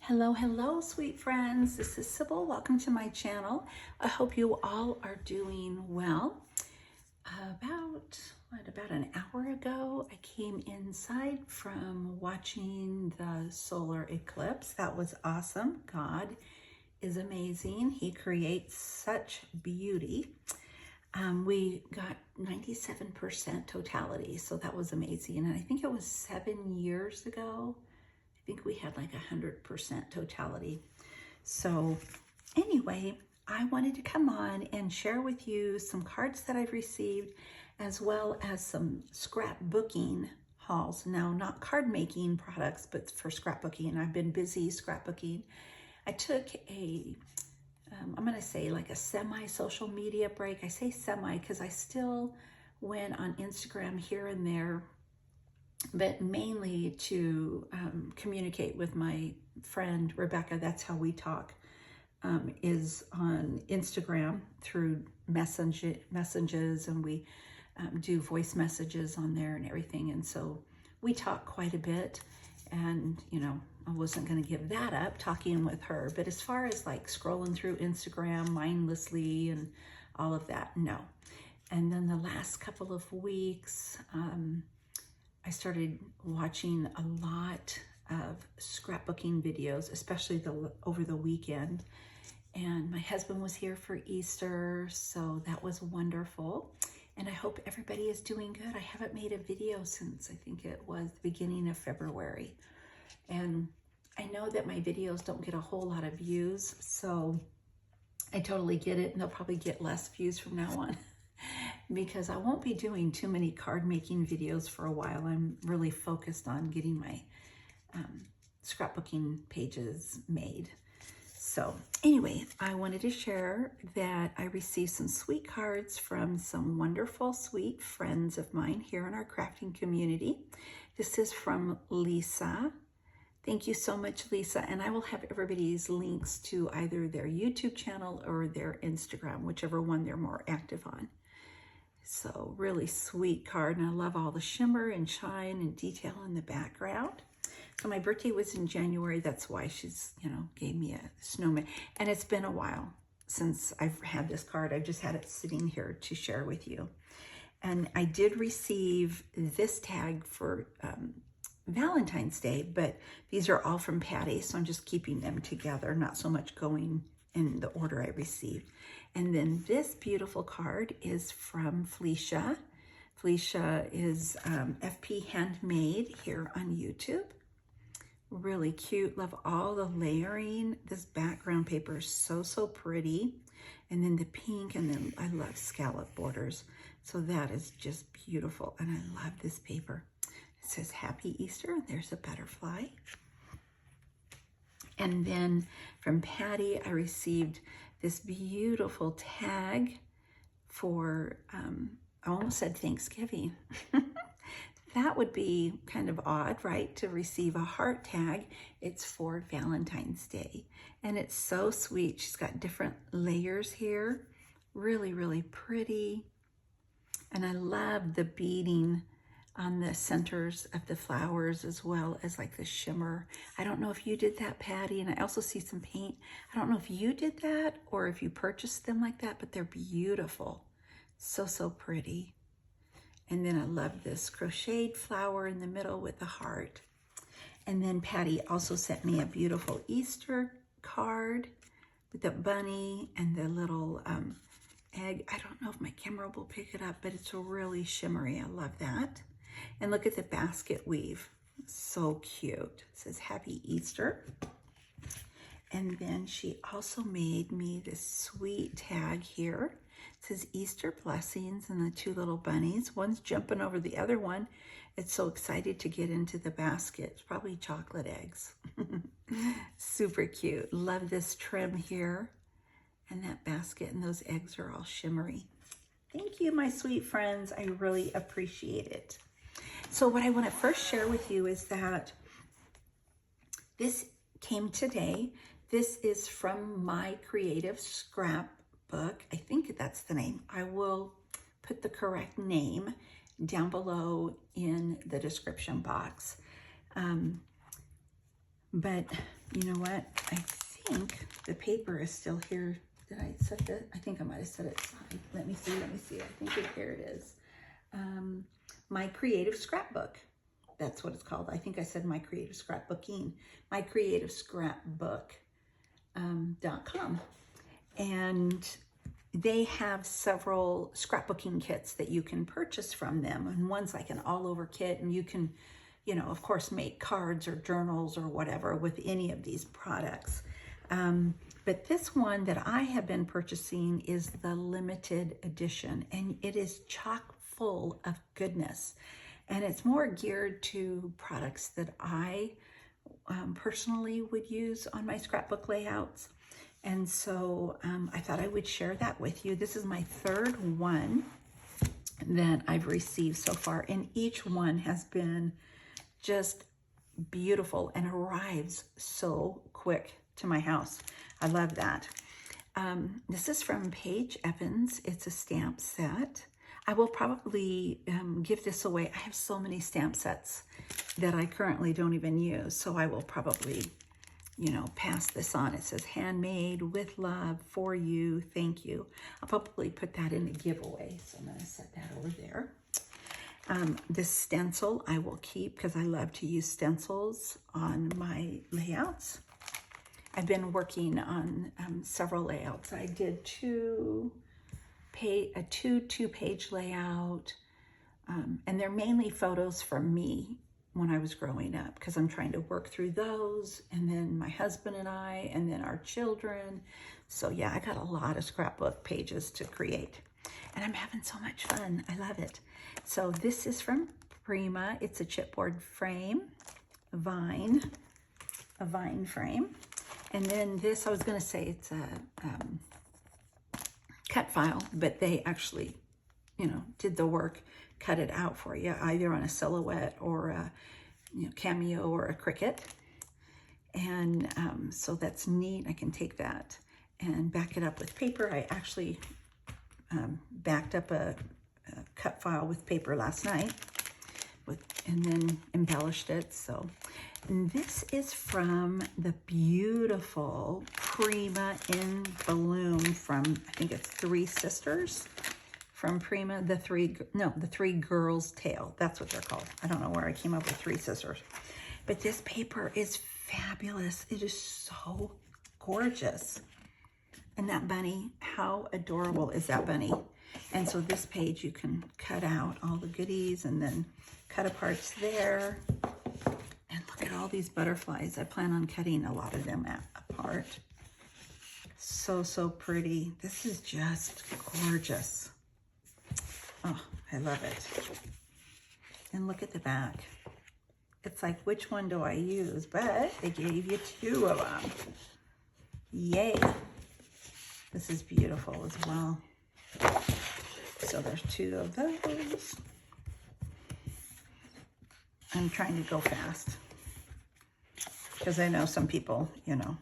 Hello, hello, sweet friends. This is Sybil. Welcome to my channel. I hope you all are doing well. About an hour ago, I came inside from watching the solar eclipse. That was awesome. God is amazing. He creates such beauty. We got 97% totality, so that was amazing. And I think it was 7 years ago. I think we had like 100% totality. So anyway, I wanted to come on and share with you some cards that I've received, as well as some scrapbooking hauls. Now, not card making products, but for scrapbooking. I've been busy scrapbooking. I took I'm going to say like a semi-social media break. I say semi because I still went on Instagram here and there, but mainly to communicate with my friend Rebecca. That's how we talk, is on Instagram through messages, and we do voice messages on there and everything. And so we talk quite a bit, and I wasn't going to give that up, talking with her. But as far as like scrolling through Instagram mindlessly and all of that, no. And then the last couple of weeks, I started watching a lot of scrapbooking videos, especially over the weekend. And my husband was here for Easter, so that was wonderful. And I hope everybody is doing good. I haven't made a video since I think it was the beginning of February. And I know that my videos don't get a whole lot of views, so I totally get it, and they'll probably get less views from now on. Because I won't be doing too many card making videos for a while. I'm really focused on getting my scrapbooking pages made. So anyway, I wanted to share that I received some sweet cards from some wonderful, sweet friends of mine here in our crafting community. This is from Lisa. Thank you so much, Lisa. And I will have everybody's links to either their YouTube channel or their Instagram, whichever one they're more active on. So really sweet card, and I love all the shimmer and shine and detail in the background. So my birthday was in January. That's why she's, gave me a snowman. And it's been a while since I've had this card. I just had it sitting here to share with you. And I did receive this tag for Valentine's Day, but these are all from Patty, so I'm just keeping them together, not so much going in the order I received. And then this beautiful card is from Felicia. Felicia is FP Handmade here on YouTube. Really cute. Love all the layering. This background paper is so pretty. And then the pink, and then I love scallop borders. So that is just beautiful. And I love this paper. It says Happy Easter. There's a butterfly. And then from Patty, I received this beautiful tag for, I almost said Thanksgiving. That would be kind of odd, right? To receive a heart tag. It's for Valentine's Day. And it's so sweet. She's got different layers here. Really pretty. And I love the beading on the centers of the flowers, as well as like the shimmer. I don't know if you did that, Patty, and I also see some paint. I don't know if you did that or if you purchased them like that, but they're beautiful. So pretty. And then I love this crocheted flower in the middle with the heart. And then Patty also sent me a beautiful Easter card with the bunny and the little egg. I don't know if my camera will pick it up, but it's really shimmery. I love that. And look at the basket weave. So cute. It says Happy Easter. And then she also made me this sweet tag here. It says Easter Blessings, and the two little bunnies. One's jumping over the other one. It's so excited to get into the basket. It's probably chocolate eggs. Super cute. Love this trim here. And that basket, and those eggs are all shimmery. Thank you, my sweet friends. I really appreciate it. So what I want to first share with you is that this came today. This is from my creative scrapbook. I think that's the name. I will put the correct name down below in the description box. But You know what? I think the paper is still here. Did I set that? I think I might have set it aside. Let me see. I think here it is. My Creative Scrapbook. That's what it's called. I think I said My Creative Scrapbooking. My Creative Scrapbook. .com. And they have several scrapbooking kits that you can purchase from them. And one's like an all-over kit, and you can, you know, of course, make cards or journals or whatever with any of these products. But this one that I have been purchasing is the limited edition, and it is chock full of goodness. And it's more geared to products that I personally would use on my scrapbook layouts. And so I thought I would share that with you. This is my third one that I've received so far, and each one has been just beautiful and arrives so quick to my house. I love that. This is from Paige Evans. It's a stamp set. I will probably give this away. I have so many stamp sets that I currently don't even use, so I will probably, you know, pass this on. It says handmade with love for you, thank you. I'll probably put that in a giveaway, so I'm going to set that over there. This stencil I will keep because I love to use stencils on my layouts. I've been working on several layouts. I did a two-page layout, and they're mainly photos from me when I was growing up, because I'm trying to work through those, and then my husband and I, and then our children. So yeah, I got a lot of scrapbook pages to create, and I'm having so much fun. I love it. So this is from Prima. It's a chipboard frame, a vine frame. And then this, I was gonna say it's a cut file, but they actually, you know, did the work, cut it out for you, either on a silhouette or a, you know, cameo or a Cricut. And so that's neat. I can take that and back it up with paper. I actually backed up a cut file with paper last night and then embellished it. So, and this is from the beautiful Prima in Bloom from, I think it's Three Sisters from Prima, the Three Girls Tale. That's what they're called. I don't know where I came up with Three Sisters, but this paper is fabulous. It is so gorgeous. And that bunny, how adorable is that bunny? And so this page, you can cut out all the goodies and then cut aparts there. And look at all these butterflies. I plan on cutting a lot of them apart. So, so pretty. This is just gorgeous. Oh, I love it. And look at the back. It's like, which one do I use? But they gave you two of them. Yay. This is beautiful as well. So there's two of those. I'm trying to go fast because I know some people, you know,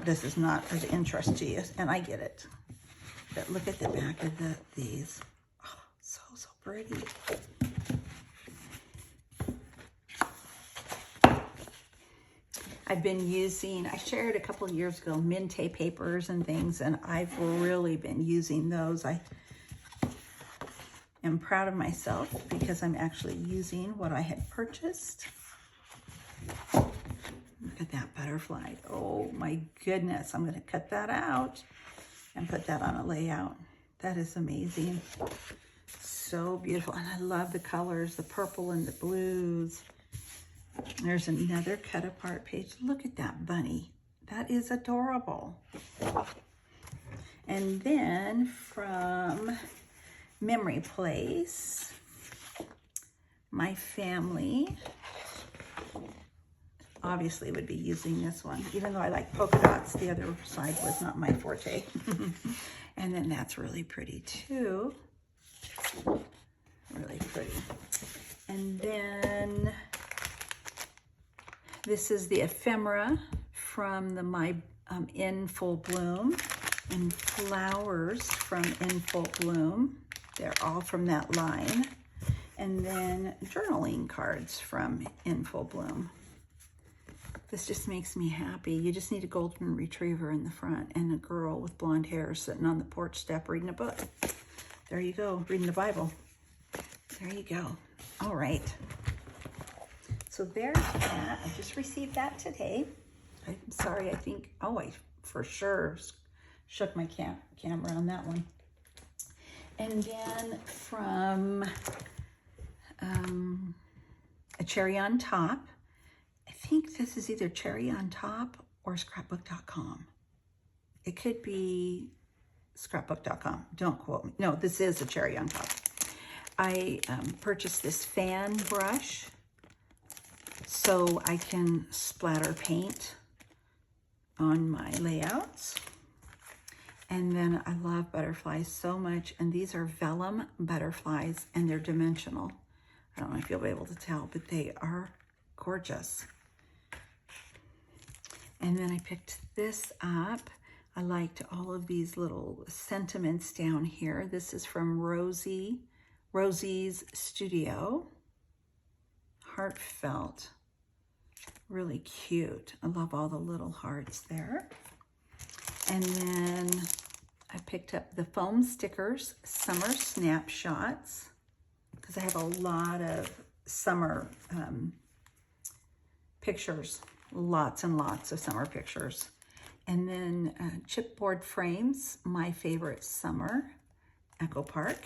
this is not of interest to you, and I get it. But look at the back of these. Oh, so, so pretty. I've been using, I shared a couple of years ago, Minte papers and things, and I've really been using those. I am proud of myself because I'm actually using what I had purchased. Look at that butterfly. Oh my goodness. I'm going to cut that out and put that on a layout. That is amazing. So beautiful. And I love the colors, the purple and the blues. There's another cut apart page. Look at that bunny. That is adorable. And then from Memory Place, my family obviously would be using this one, even though I like polka dots. The other side was not my forte. And then that's really pretty too. Really pretty. And then this is the ephemera from the My In Full Bloom, and flowers from In Full Bloom. They're all from that line. And then journaling cards from In Full Bloom. This just makes me happy. You just need a golden retriever in the front and a girl with blonde hair sitting on the porch step reading a book. There you go, reading the Bible. There you go. All right. So there's that. I just received that today. I'm sorry, I think, oh, I for sure shook my camera on that one. And then from a cherry on top, I think this is either cherry on top or scrapbook.com. It could be scrapbook.com. Don't quote me. No, this is a cherry on top. I purchased this fan brush so I can splatter paint on my layouts. And then I love butterflies so much, and these are vellum butterflies, and they're dimensional. I don't know if you'll be able to tell, but they are gorgeous. And then I picked this up. I liked all of these little sentiments down here. This is from Rosie's Studio. Heartfelt. Really cute. I love all the little hearts there. And then I picked up the foam stickers, summer snapshots, because I have a lot of summer pictures, lots and lots of summer pictures. And then chipboard frames, my favorite summer, Echo Park.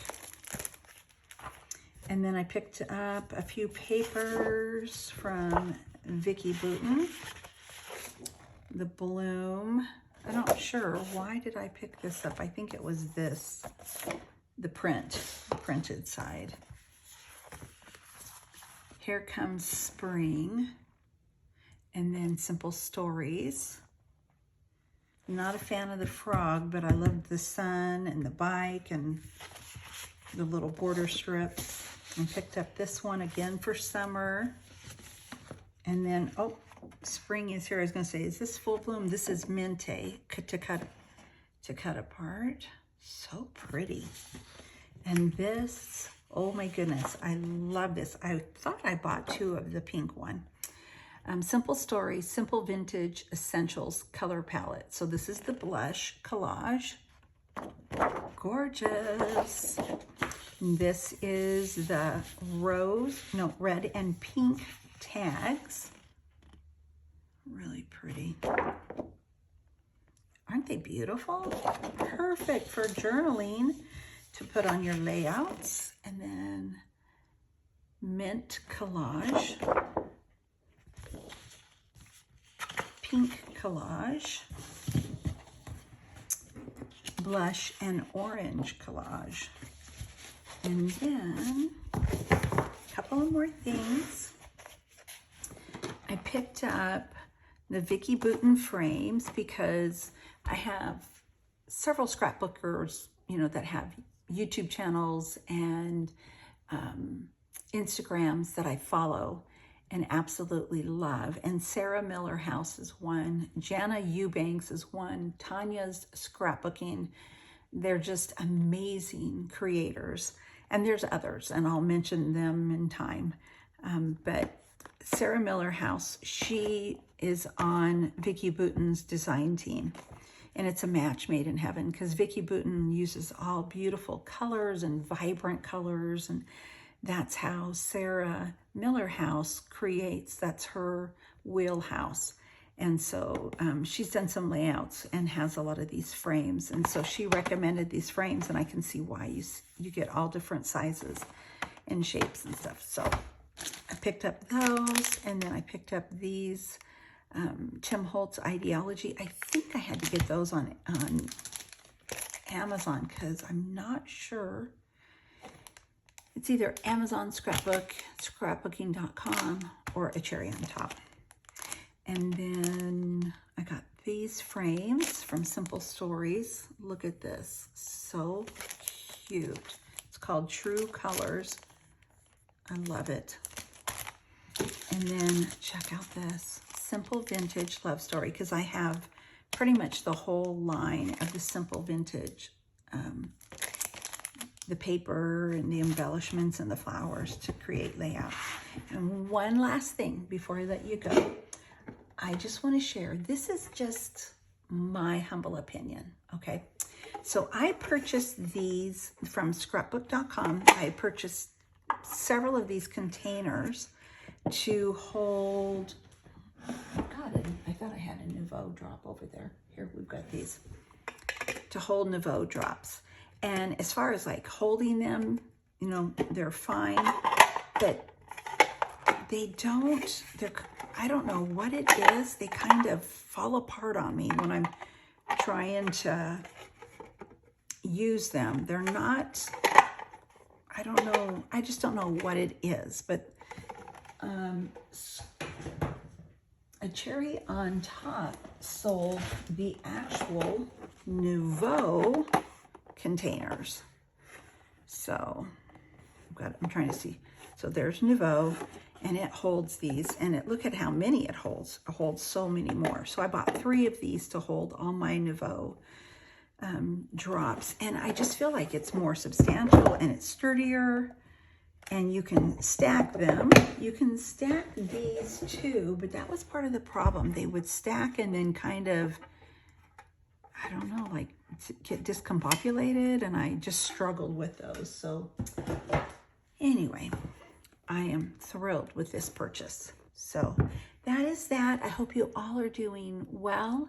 And then I picked up a few papers from Vicki Boutin. The Bloom. I'm not sure. Why did I pick this up? I think it was this, the printed side. Here Comes Spring. And then Simple Stories. Not a fan of the frog, but I loved the sun and the bike and the little border strips. I picked up this one again for summer. And then, oh, spring is here. I was going to say, is this full bloom? This is Mente to cut apart. So pretty. And this, oh my goodness, I love this. I thought I bought two of the pink one. Simple Stories, Simple Vintage Essentials Color Palette. So this is the blush collage. Gorgeous. This is the red and pink tags. Really pretty. Aren't they beautiful? Perfect for journaling to put on your layouts. And then mint collage. Pink collage, blush and orange collage. And then a couple of more things. I picked up the Vicki Boutin frames because I have several scrapbookers, you know, that have YouTube channels and Instagrams that I follow and absolutely love. And Sarah Miller House is one. Jana Eubanks is one. Tanya's Scrapbooking. They're just amazing creators. And there's others, and I'll mention them in time. But Sarah Miller House, she is on Vicki Boutin's design team. And it's a match made in heaven because Vicki Boutin uses all beautiful colors and vibrant colors, and that's how Sarah Miller House creates. That's her wheelhouse. And so she's done some layouts and has a lot of these frames. And so she recommended these frames, and I can see why you get all different sizes and shapes and stuff. So I picked up those, and then I picked up these Tim Holtz Ideology. I think I had to get those on Amazon because I'm not sure. It's either Amazon Scrapbook, scrapbooking.com, or a cherry on top. And then I got these frames from Simple Stories. Look at this. So cute. It's called True Colors. I love it. And then check out this Simple Vintage Love Story, because I have pretty much the whole line of the Simple Vintage, the paper and the embellishments and the flowers to create layout. And one last thing before I let you go. I just want to share, this is just my humble opinion, okay? So I purchased these from scrapbook.com. I purchased several of these containers to hold, God, I thought I had a Nouveau drop over there. Here, we've got these to hold Nouveau drops. And as far as like holding them, you know, they're fine, but they don't, I don't know what it is. They kind of fall apart on me when I'm trying to use them. They're not, I don't know, I just don't know what it is, but a Cherry on Top sold the actual Nouveau containers. So I'm trying to see. So there's Nouveau, and it holds these, and look at how many it holds. It holds so many more. So I bought 3 of these to hold all my Nouveau drops, and I just feel like it's more substantial and it's sturdier, and you can stack them. You can stack these too, but that was part of the problem. They would stack and then kind of, I don't know, like get discombobulated, and I just struggled with those. So anyway, I am thrilled with this purchase. So that is that. I hope you all are doing well,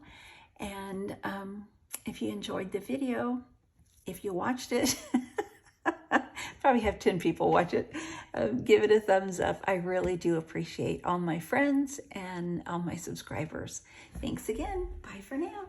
and if you enjoyed the video, if you watched it, probably have 10 people watch it, give it a thumbs up. I really do appreciate all my friends and all my subscribers. Thanks again. Bye for now.